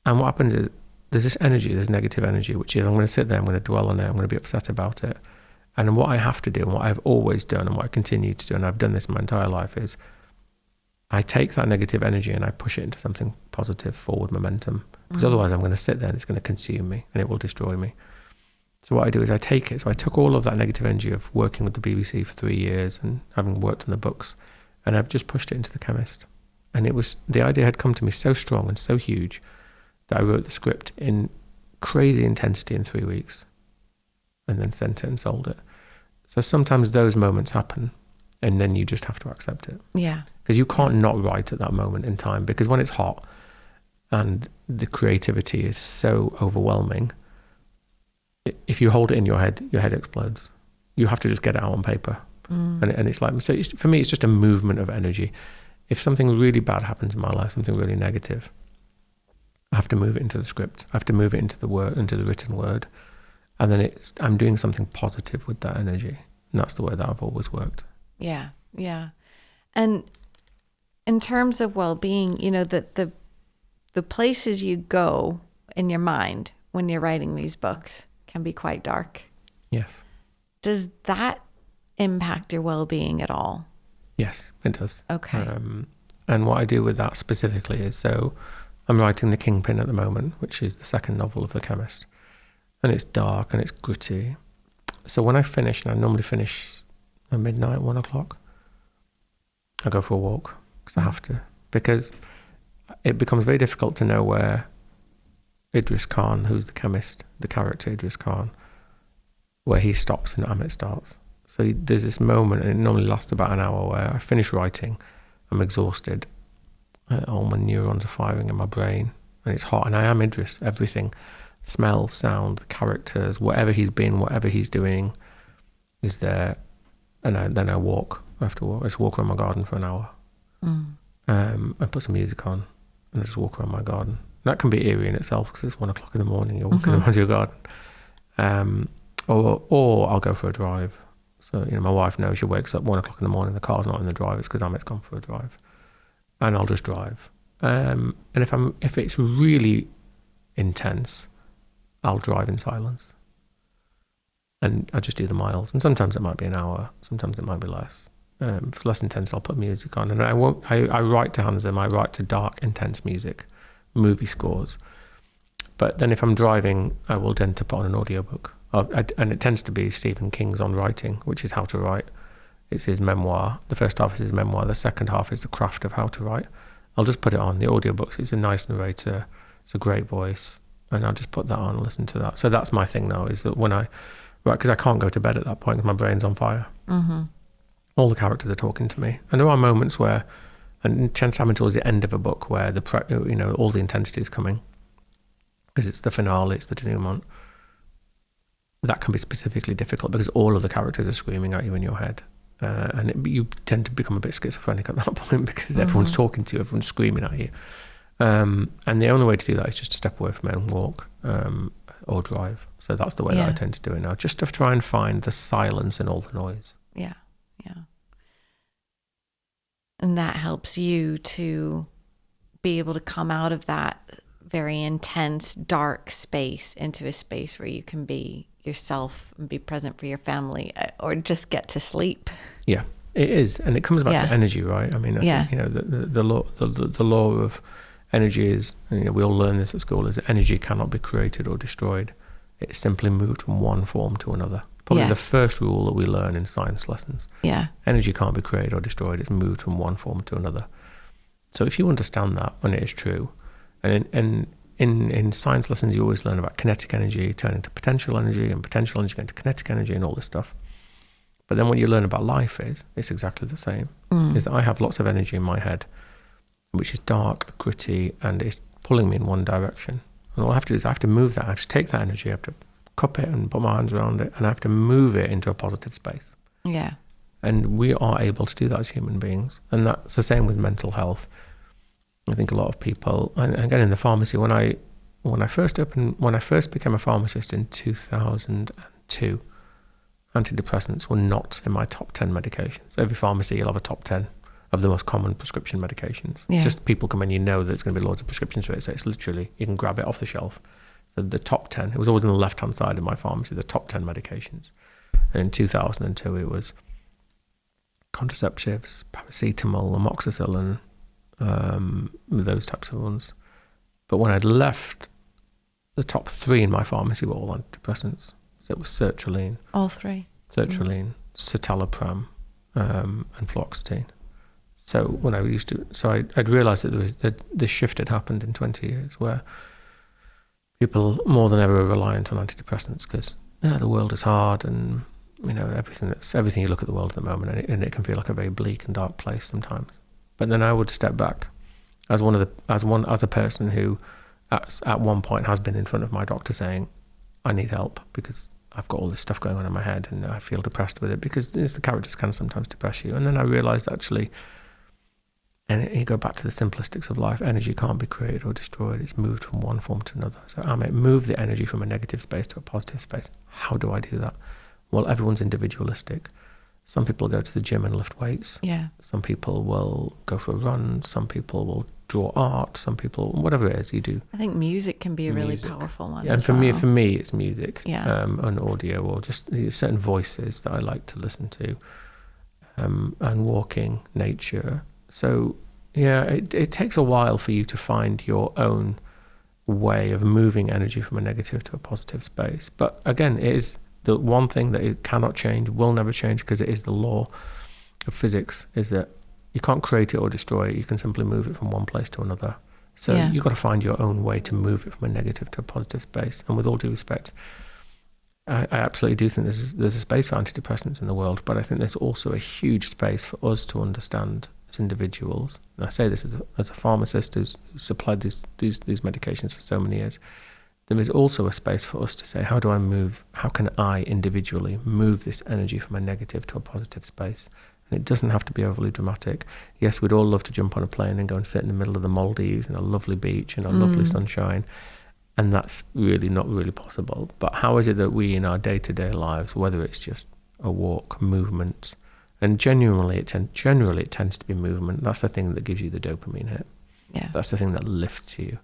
Speaker 2: And what happens is there's this energy, there's negative energy, which is I'm going to sit there, I'm going to dwell on it, I'm going to be upset about it. And what I have to do and what I've always done and what I continue to do, and I've done this my entire life, is I take that negative energy and I push it into something positive, forward momentum. Because otherwise I'm going to sit there and it's going to consume me and it will destroy me. So what I do is I take it. So I took all of that negative energy of working with the BBC for 3 years and having worked on the books, and I've just pushed it into The Chemist. And the idea had come to me so strong and so huge that I wrote the script in crazy intensity in 3 weeks and then sent it and sold it. So sometimes those moments happen and then you just have to accept it.
Speaker 1: Yeah.
Speaker 2: Because you can't not write at that moment in time, because when it's hot and the creativity is so overwhelming, if you hold it in your head explodes. You have to just get it out on paper. And it's like, so for me, it's just a movement of energy. If something really bad happens in my life, something really negative, I have to move it into the script. I have to move it into the written word. And then I'm doing something positive with that energy. And that's the way that I've always worked.
Speaker 1: Yeah. Yeah. And in terms of well-being, the places you go in your mind when you're writing these books can be quite dark.
Speaker 2: Yes.
Speaker 1: Does that impact your well-being at all?
Speaker 2: Yes, it does.
Speaker 1: Okay.
Speaker 2: And what I do with that specifically is, so I'm writing The Kingpin at the moment, which is the second novel of The Chemist. And it's dark and it's gritty. So when I finish, and I normally finish at midnight, 1 o'clock, I go for a walk because I have to. Because it becomes very difficult to know where Idris Khan, who's the chemist, the character Idris Khan, where he stops and Amit starts. So there's this moment, and it normally lasts about an hour, where I finish writing, I'm exhausted, all my neurons are firing in my brain, and it's hot, and I am Idris, everything, smell, sound, the characters, whatever he's been, whatever he's doing is there, and then I walk. I have to walk. I just walk around my garden for an hour. I put some music on, and I just walk around my garden. That can be eerie in itself because it's 1 o'clock in the morning, you're walking around your garden. Or I'll go for a drive. So, my wife knows she wakes up 1 o'clock in the morning, the car's not in the drive, it's because Amit's gone for a drive. And I'll just drive. And if it's really intense, I'll drive in silence. And I just do the miles. And sometimes it might be an hour, sometimes it might be less. For less intense, I'll put music on, and I write to Hans Zimmer. I write to dark, intense music, movie scores. But then if I'm driving, I will tend to put on an audiobook. And it tends to be Stephen King's On Writing, which is how to write. It's his memoir. The first half is his memoir. The second half is the craft of how to write. I'll just put it on. The audiobooks, it's a nice narrator. It's a great voice. And I'll just put that on and listen to that. So that's my thing now, is that when because I can't go to bed at that point because my brain's on fire. Mm-hmm. All the characters are talking to me. And there are moments where, and it tends to happen towards the end of a book, where all the intensity is coming. Because it's the finale, it's the denouement. That can be specifically difficult because all of the characters are screaming at you in your head. You tend to become a bit schizophrenic at that point because everyone's talking to you, everyone's screaming at you. And the only way to do that is just to step away from it and walk or drive. So that's the way that I tend to do it now, just to try and find the silence in all the noise.
Speaker 1: Yeah. And that helps you to be able to come out of that very intense, dark space into a space where you can be yourself and be present for your family, or just get to sleep. Yeah,
Speaker 2: it is. And it comes back to energy, right? I mean, I think, the law of energy is, we all learn this at school, is that energy cannot be created or destroyed. It's simply moved from one form to another. Probably the first rule that we learn in science lessons. Yeah. Energy can't be created or destroyed. It's moved from one form to another. So if you understand that, when it is true, and in science lessons, you always learn about kinetic energy turning to potential energy, and potential energy going to kinetic energy, and all this stuff. But then what you learn about life it's exactly the same. Is that I have lots of energy in my head, which is dark, gritty, and it's pulling me in one direction. And all I have to do is I have to move that. I have to take that energy, I have to cup it and put my hands around it, and I have to move it into a positive space. Yeah. And we are able to do that as human beings. And that's the same with mental health. I think a lot of people, and again in the pharmacy, when I first became a pharmacist in 2002, antidepressants were not in my top 10 medications. Every pharmacy, you'll have a top 10 of the most common prescription medications. Yeah. Just people come in, that it's going to be loads of prescriptions for it. So it's literally, you can grab it off the shelf. So the top 10, it was always on the left-hand side of my pharmacy, the top 10 medications. And in 2002, it was contraceptives, paracetamol, amoxicillin, those types of ones. But when I'd left, the top 3 in my pharmacy were all antidepressants. So it was sertraline.
Speaker 1: All 3?
Speaker 2: Sertraline, citalopram, and fluoxetine. So when I'd realised that this shift had happened in 20 years, where people more than ever are reliant on antidepressants because the world is hard, and everything you look at the world at the moment, and it can feel like a very bleak and dark place sometimes. But then I would step back as a person who at one point has been in front of my doctor saying, I need help because I've got all this stuff going on in my head and I feel depressed with it, because the characters can sometimes depress you. And then I realised actually, and you go back to the simplistics of life, energy can't be created or destroyed. It's moved from one form to another. So I might move the energy from a negative space to a positive space. How do I do that? Well, everyone's individualistic. Some people go to the gym and lift weights. Yeah. Some people will go for a run. Some people will draw art. Some people, whatever it is you do.
Speaker 1: I think music can be a really powerful one.
Speaker 2: Yeah, and for me, it's music. Yeah. And audio, or just certain voices that I like to listen to, and walking, nature. So yeah, it takes a while for you to find your own way of moving energy from a negative to a positive space. But again, it is the one thing that it cannot change, will never change, because it is the law of physics, is that you can't create it or destroy it. You can simply move it from one place to another. So you've got to find your own way to move it from a negative to a positive space. And with all due respect, I absolutely do think there's a space for antidepressants in the world, but I think there's also a huge space for us to understand as individuals. And I say this as a pharmacist who's supplied these medications for so many years. There is also a space for us to say, how can I individually move this energy from a negative to a positive space? And it doesn't have to be overly dramatic. Yes, we'd all love to jump on a plane and go and sit in the middle of the Maldives in a lovely beach and a lovely sunshine. And that's really not really possible. But how is it that we, in our day-to-day lives, whether it's just a walk, movement, and generally it tends to be movement. That's the thing that gives you the dopamine hit. Yeah. That's the thing that lifts you,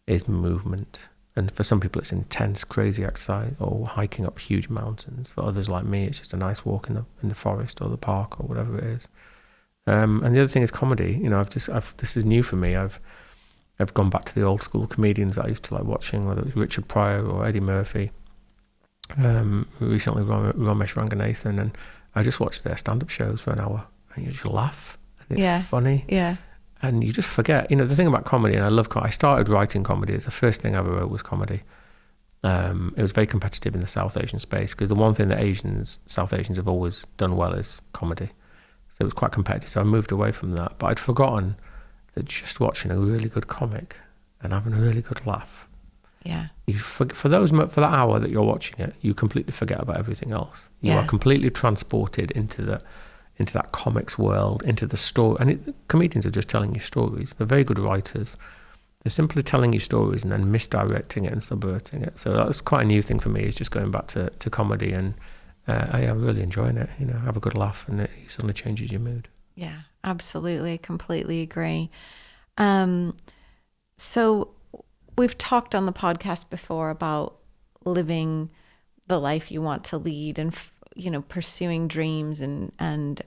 Speaker 2: is movement. And for some people, it's intense, crazy exercise or hiking up huge mountains. For others like me, it's just a nice walk in the forest or the park or whatever it is. And the other thing is comedy. You know, this is new for me. I've gone back to the old school comedians that I used to like watching, whether it was Richard Pryor or Eddie Murphy. Recently Ramesh Ranganathan, and I just watched their stand-up shows for an hour, and you just laugh, and it's funny.
Speaker 1: Yeah.
Speaker 2: And you just forget, the thing about comedy, and I love I started writing comedy. It's the first thing I ever wrote was comedy. It was very competitive in the South Asian space, because the one thing that South Asians have always done well is comedy. So it was quite competitive. So I moved away from that. But I'd forgotten that just watching a really good comic and having a really good laugh.
Speaker 1: Yeah.
Speaker 2: For that hour that you're watching it, you completely forget about everything else. You are completely transported into that comics world, into the story. And comedians are just telling you stories. They're very good writers. They're simply telling you stories and then misdirecting it and subverting it. So that's quite a new thing for me, is just going back to comedy, and I'm really enjoying it. Have a good laugh, and it suddenly changes your mood.
Speaker 1: Yeah, absolutely. Completely agree. So we've talked on the podcast before about living the life you want to lead, and pursuing dreams and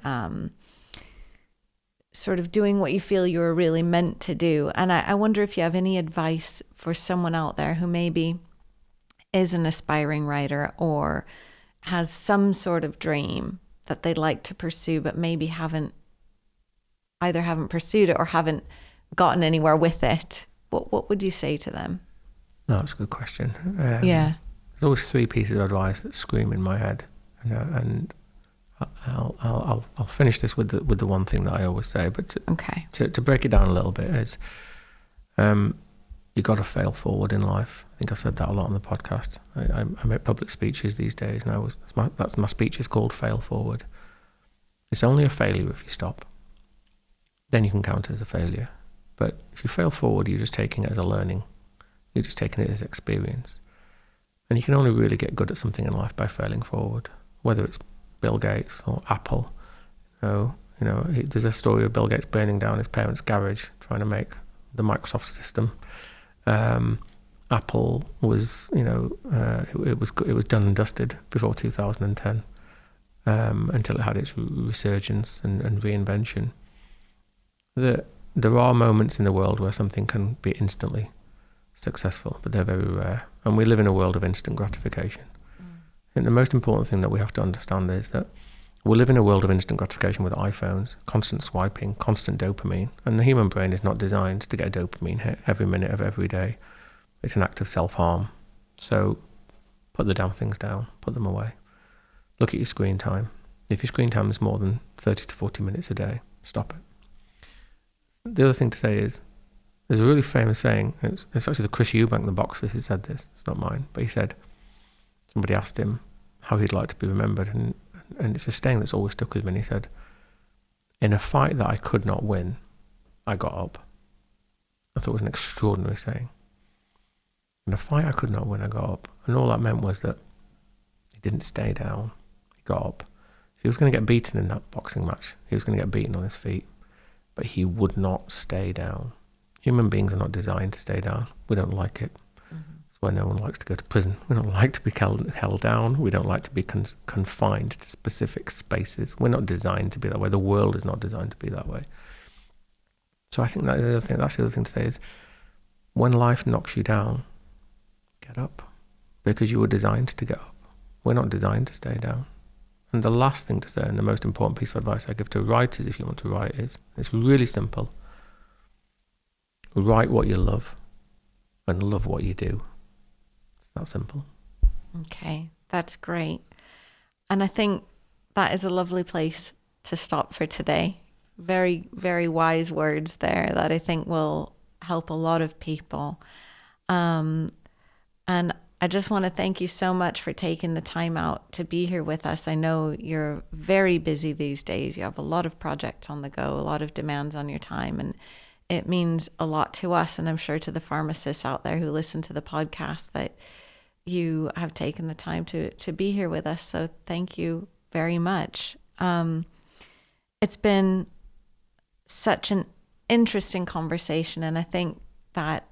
Speaker 1: sort of doing what you feel you're really meant to do. And I wonder if you have any advice for someone out there who maybe is an aspiring writer or has some sort of dream that they'd like to pursue, but maybe haven't pursued it or haven't gotten anywhere with it. What would you say to them?
Speaker 2: No, that's a good question.
Speaker 1: Yeah.
Speaker 2: There's always three pieces of advice that scream in my head, and I'll finish this with the one thing that I always say. But to break it down a little bit is, you got to fail forward in life. I think I've said that a lot on the podcast. I make public speeches these days, and that's my speech is called "Fail Forward." It's only a failure if you stop. Then you can count it as a failure. But if you fail forward, you're just taking it as a learning. You're just taking it as experience. And you can only really get good at something in life by failing forward, whether it's Bill Gates or Apple. There's a story of Bill Gates burning down his parents' garage trying to make the Microsoft system. Apple was, it was done and dusted before 2010, until it had its resurgence and reinvention. There are moments in the world where something can be instantly successful, but they're very rare. And we live in a world of instant gratification. I think the most important thing that we have to understand is that we live in a world of instant gratification with iPhones, constant swiping, constant dopamine. And the human brain is not designed to get a dopamine hit every minute of every day. It's an act of self-harm. So put the damn things down, put them away. Look at your screen time. If your screen time is more than 30 to 40 minutes a day, stop it. The other thing to say is, there's a really famous saying, it's actually the Chris Eubank, the boxer, who said this, it's not mine, but he said, somebody asked him how he'd like to be remembered, and it's a saying that's always stuck with me, and he said, in a fight that I could not win, I got up. I thought it was an extraordinary saying. In a fight I could not win, I got up. And all that meant was that he didn't stay down, he got up. If he was going to get beaten in that boxing match, he was going to get beaten on his feet, but he would not stay down. Human beings are not designed to stay down. We don't like it. Mm-hmm. That's why no one likes to go to prison. We don't like to be held down. We don't like to be confined to specific spaces. We're not designed to be that way. The world is not designed to be that way. So I think that's the other thing to say is, when life knocks you down, get up, because you were designed to get up. We're not designed to stay down. And the last thing to say, and the most important piece of advice I give to writers, if you want to write, is it's really simple. Write what you love and love what you do. It's that simple.
Speaker 1: Okay, that's great. And I think that is a lovely place to stop for today. Very, very wise words there that I think will help a lot of people. And I just want to thank you so much for taking the time out to be here with us. I know you're very busy these days. You have a lot of projects on the go, a lot of demands on your time, and it means a lot to us, and I'm sure to the pharmacists out there who listen to the podcast, that you have taken the time to be here with us. So thank you very much. It's been such an interesting conversation, and I think that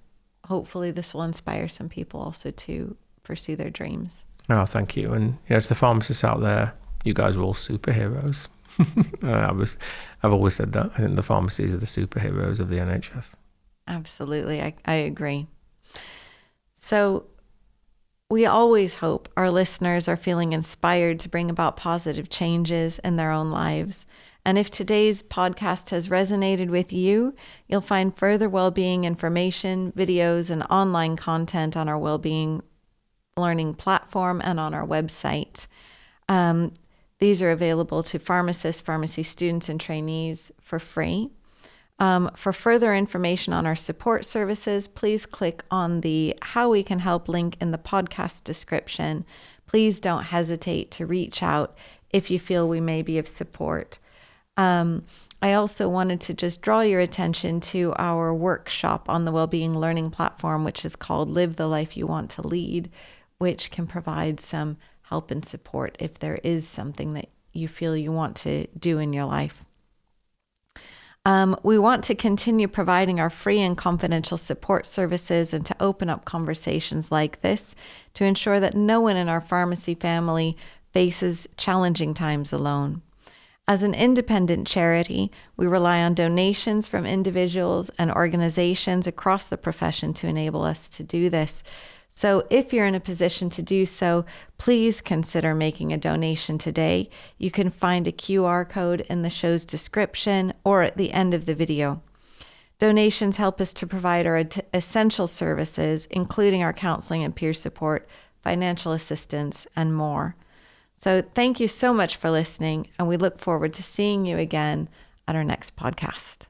Speaker 1: hopefully this will inspire some people also to pursue their dreams.
Speaker 2: Oh, thank you. And to the pharmacists out there, you guys are all superheroes. I've always said that. I think the pharmacies are the superheroes of the NHS.
Speaker 1: Absolutely. I agree. So we always hope our listeners are feeling inspired to bring about positive changes in their own lives. And if today's podcast has resonated with you, you'll find further well-being information, videos, and online content on our Wellbeing Learning Platform and on our website. These are available to pharmacists, pharmacy students, and trainees for free. For further information on our support services, please click on the How We Can Help link in the podcast description. Please don't hesitate to reach out if you feel we may be of support. I also wanted to just draw your attention to our workshop on the Wellbeing Learning Platform, which is called Live the Life You Want to Lead, which can provide some help and support if there is something that you feel you want to do in your life. We want to continue providing our free and confidential support services and to open up conversations like this to ensure that no one in our pharmacy family faces challenging times alone. As an independent charity, we rely on donations from individuals and organizations across the profession to enable us to do this. So if you're in a position to do so, please consider making a donation today. You can find a QR code in the show's description or at the end of the video. Donations help us to provide our essential services, including our counseling and peer support, financial assistance, and more. So thank you so much for listening, and we look forward to seeing you again at our next podcast.